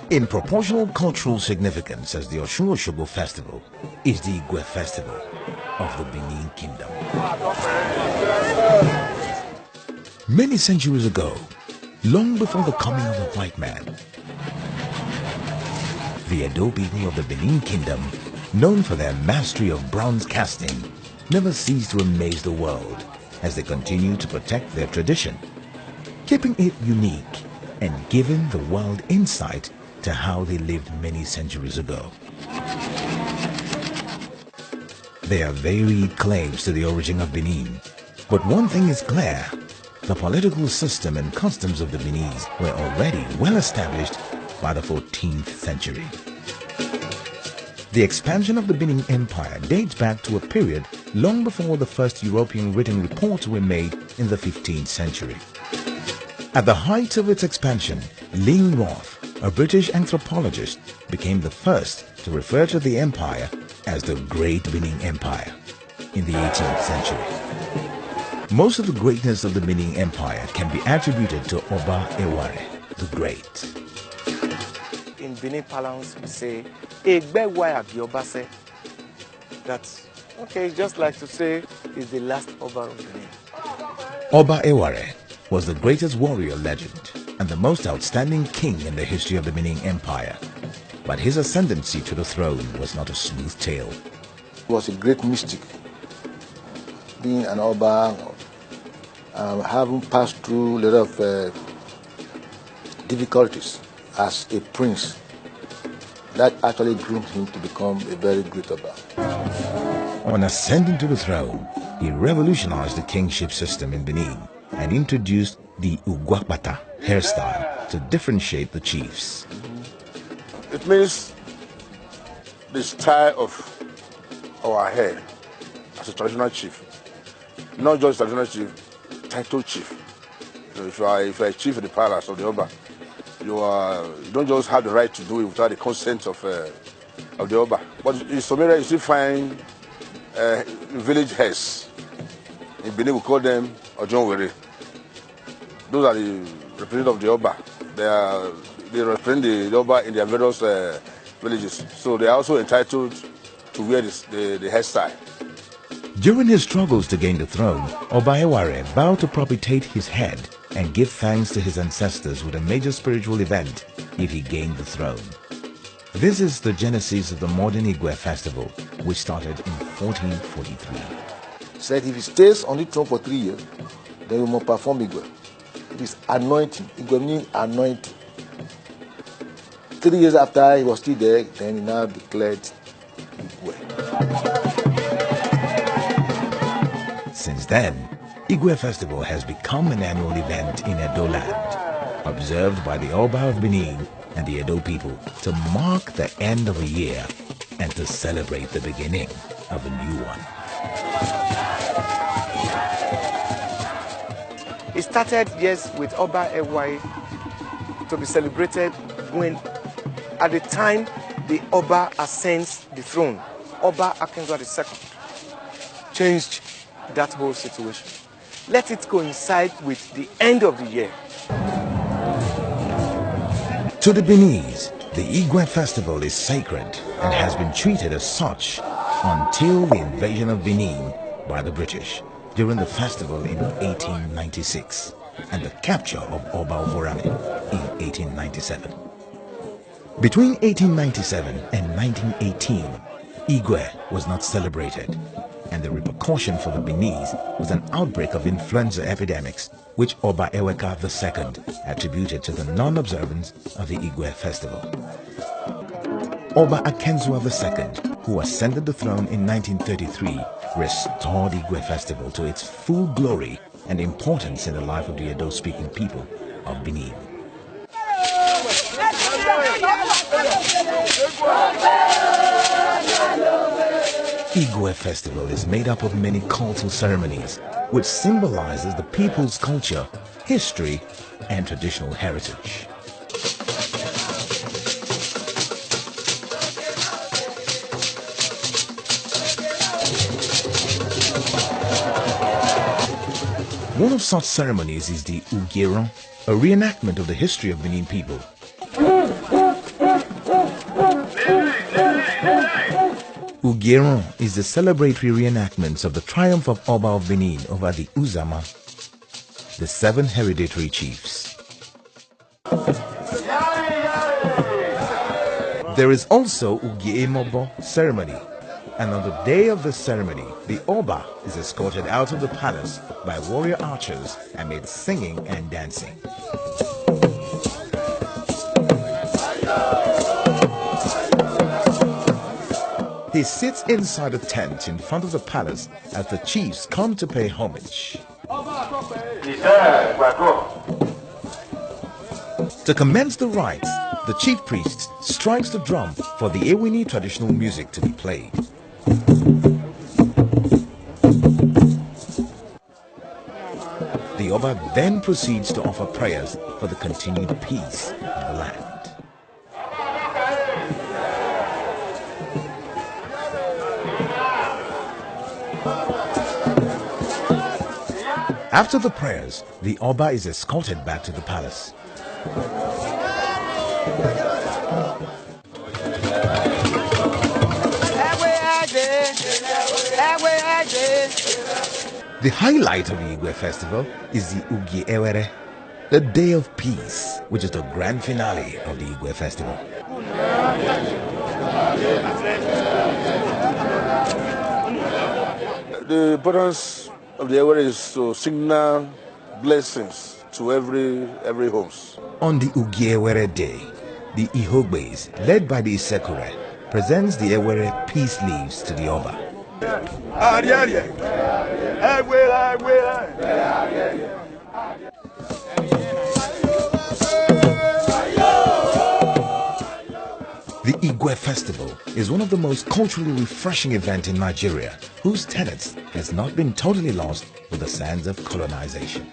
In proportional cultural significance as the Osun-Osogbo festival is the Igwe festival of the Benin Kingdom. Many centuries ago, long before the coming of the white man, the Edo people of the Benin Kingdom, known for their mastery of bronze casting, never ceased to amaze the world as they continue to protect their tradition, keeping it unique and giving the world insight to how they lived many centuries ago. There are varied claims to the origin of Benin, but one thing is clear: the political system and customs of the Beninese were already well established by the 14th century. The expansion of the Benin Empire dates back to a period long before the first European written reports were made in the 15th century. At the height of its expansion, Lynn Roth, a British anthropologist, became the first to refer to the empire as the Great Benin Empire in the 18th century. Most of the greatness of the Benin Empire can be attributed to Oba Eware the Great. In Benin parlance, we say, Egbe Waya Biobase. That's okay, it's just like to say, is the last Oba of Benin. Oba Eware was the greatest warrior legend and the most outstanding king in the history of the Benin Empire. But his ascendancy to the throne was not a smooth tale. He was a great mystic. Being an Oba, having passed through a lot of difficulties as a prince, that actually groomed him to become a very great Oba. On ascending to the throne, he revolutionized the kingship system in Benin and introduced the Ugwakbata hairstyle to differentiate the chiefs. It means the style of our hair as a traditional chief. Not just traditional chief, title chief. So if you are a chief in the palace of the Oba, you don't just have the right to do it without the consent of the Oba. But in Somalia, you still find village heads. In Benin, we call them Ojonwere. Those are the representatives of the Oba. They represent the Oba in their various villages. So they are also entitled to wear the hairstyle. During his struggles to gain the throne, Oba Eware vowed to propitiate his head and give thanks to his ancestors with a major spiritual event if he gained the throne. This is the genesis of the modern Igwe festival, which started in 1443. He said if he stays on the throne for 3 years, then we must perform Igwe. It is anointing. Igwe means anointing. 3 years after he was still there, then he now declared Igwe. Since then, Igwe Festival has become an annual event in Edo land, observed by the Oba of Benin and the Edo people to mark the end of a year and to celebrate the beginning of a new one. It started, yes, with Oba Eware to be celebrated when, at the time, the Oba ascends the throne. Oba Akinwa II changed that whole situation. Let it coincide with the end of the year. To the Beninese, the Igwe festival is sacred and has been treated as such until the invasion of Benin by the British during the festival in 1896 and the capture of Oba Ovorame in 1897. Between 1897 and 1918, Igwe was not celebrated, and the repercussion for the Beninese was an outbreak of influenza epidemics, which Oba Eweka II attributed to the non-observance of the Igwe festival. Oba Akinwa II, who ascended the throne in 1933, restored Igwe festival to its full glory and importance in the life of the Edo-speaking people of Benin. Igwe festival is made up of many cultural ceremonies, which symbolizes the people's culture, history, and traditional heritage. One of such ceremonies is the Ugiron, a reenactment of the history of Benin people. Ugieron is the celebratory reenactments of the triumph of Oba of Benin over the Uzama, the 7 hereditary chiefs. There is also Ugiemobo ceremony, and on the day of the ceremony, the Oba is escorted out of the palace by warrior archers amid singing and dancing. He sits inside a tent in front of the palace as the chiefs come to pay homage. To commence the rites, the chief priest strikes the drum for the Ewini traditional music to be played. The Oba then proceeds to offer prayers for the continued peace of the land. After the prayers, the Oba is escorted back to the palace. The highlight of the Igwe festival is the Ugi Ewere, the Day of Peace, which is the grand finale of the Igwe festival. The importance of the Ewere is to signal blessings to every house. On the Ugi Ewere Day, the Ihogbe's, led by the Isekure, presents the Ewere peace leaves to the Oba. The Igwe festival is one of the most culturally refreshing events in Nigeria, whose tenets has not been totally lost with the sands of colonization.